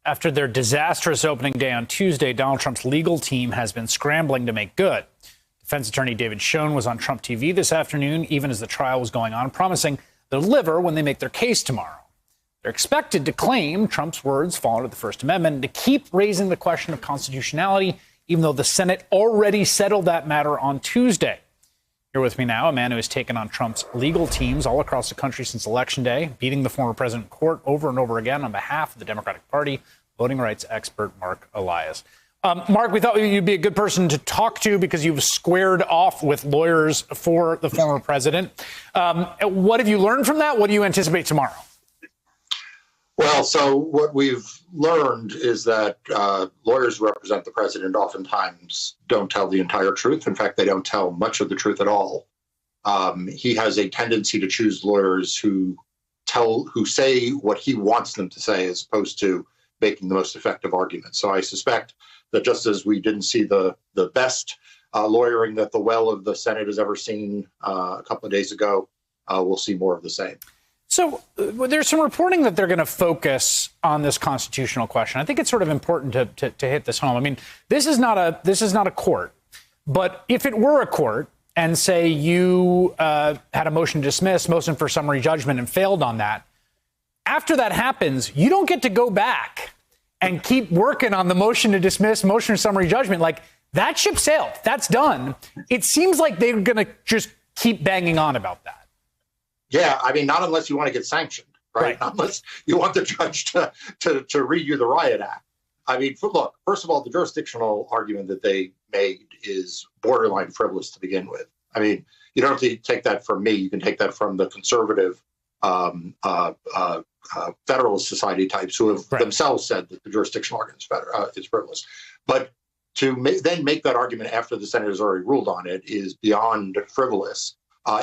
After their disastrous opening day on Tuesday, Donald Trump's legal team has been scrambling to make good. Defense attorney David Schoen was on Trump TV this afternoon, even as the trial was going on, promising they'll deliver when they make their case tomorrow. They're expected to claim Trump's words fall under the First Amendment and to keep raising the question of constitutionality, even though the Senate already settled that matter on Tuesday. Here with me now, a man who has taken on Trump's legal teams all across the country since Election Day, beating the former president in court over and over again on behalf of the Democratic Party, voting rights expert Mark Elias. Mark, we thought you'd be a good person to talk to because you've squared off with lawyers for the former president. What have you learned from that? What do you anticipate tomorrow? Well, so what we've learned is that lawyers who represent the president oftentimes don't tell the entire truth. In fact, they don't tell much of the truth at all. He has a tendency to choose lawyers who say what he wants them to say, as opposed to making the most effective argument. So I suspect that just as we didn't see the best lawyering that the well of the Senate has ever seen a couple of days ago, we'll see more of the same. So there's some reporting that they're going to focus on this constitutional question. I think it's sort of important to hit this home. I mean, this is not a court, but if it were a court and say you had a motion to dismiss, motion for summary judgment and failed on that, after that happens, you don't get to go back and keep working on the motion to dismiss, motion for summary judgment. Like, that ship sailed. That's done. It seems like they're going to just keep banging on about that. Yeah, I mean, not unless you want to get sanctioned, right? Not unless you want the judge to read you the Riot Act. I mean, look, first of all, the jurisdictional argument that they made is borderline frivolous to begin with. I mean, you don't have to take that from me. You can take that from the conservative Federalist Society types who have themselves said that the jurisdictional argument is frivolous. But to then make that argument after the Senate has already ruled on it is beyond frivolous.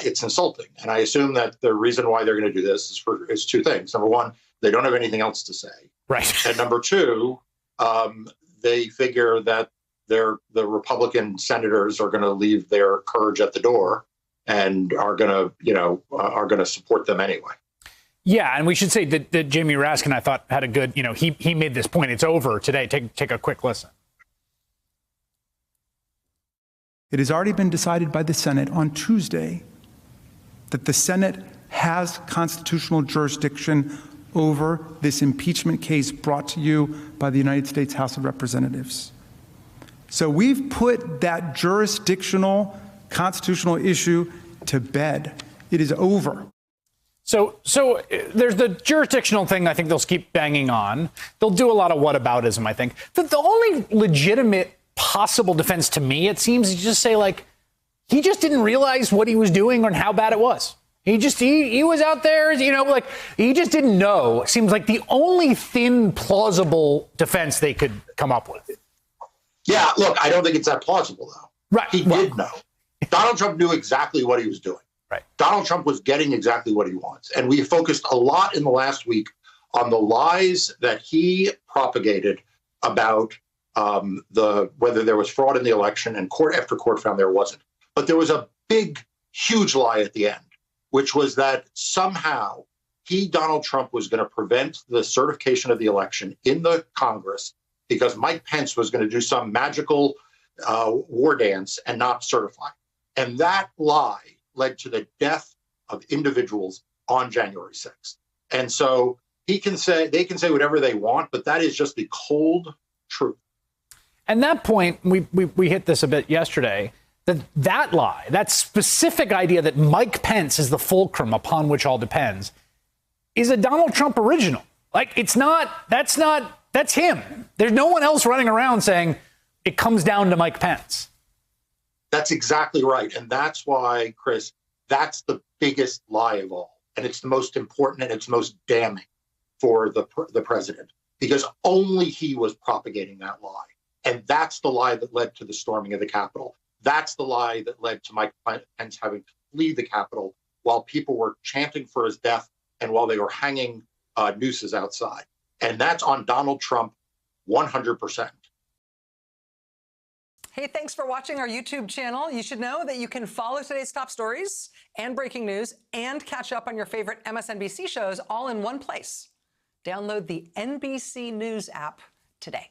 It's insulting. And I assume that the reason why they're going to do this is two things. Number one, they don't have anything else to say. Right. And number two, they figure that the Republican senators are going to leave their courage at the door and are going to support them anyway. Yeah, and we should say that Jamie Raskin, I thought, had a good, he made this point. It's over today. Take a quick listen. It has already been decided by the Senate on Tuesday that the Senate has constitutional jurisdiction over this impeachment case brought to you by the United States House of Representatives. So we've put that jurisdictional constitutional issue to bed. It is over. So there's the jurisdictional thing. I think they'll keep banging on. They'll do a lot of whataboutism, I think. The only legitimate possible defense to me, it seems, is just say, like, he just didn't realize what he was doing and how bad it was. He was out there, he just didn't know. It seems like the only thin, plausible defense they could come up with. Yeah, look, I don't think it's that plausible, though. Right. He did know. Donald Trump knew exactly what he was doing. Right. Donald Trump was getting exactly what he wants. And we focused a lot in the last week on the lies that he propagated about whether there was fraud in the election, and court after court found there wasn't. But there was a big, huge lie at the end, which was that somehow Donald Trump, was going to prevent the certification of the election in the Congress because Mike Pence was going to do some magical war dance and not certify. And that lie led to the death of individuals on January 6th. And so they can say whatever they want, but that is just the cold truth. And that point, we hit this a bit yesterday, that lie, that specific idea that Mike Pence is the fulcrum upon which all depends, is a Donald Trump original. Like, that's him. There's no one else running around saying it comes down to Mike Pence. That's exactly right. And that's why, Chris, that's the biggest lie of all. And it's the most important and it's most damning for the president, because only he was propagating that lie. And that's the lie that led to the storming of the Capitol. That's the lie that led to Mike Pence having to flee the Capitol while people were chanting for his death and while they were hanging nooses outside. And that's on Donald Trump 100%. Hey, thanks for watching our YouTube channel. You should know that you can follow today's top stories and breaking news and catch up on your favorite MSNBC shows all in one place. Download the NBC News app today.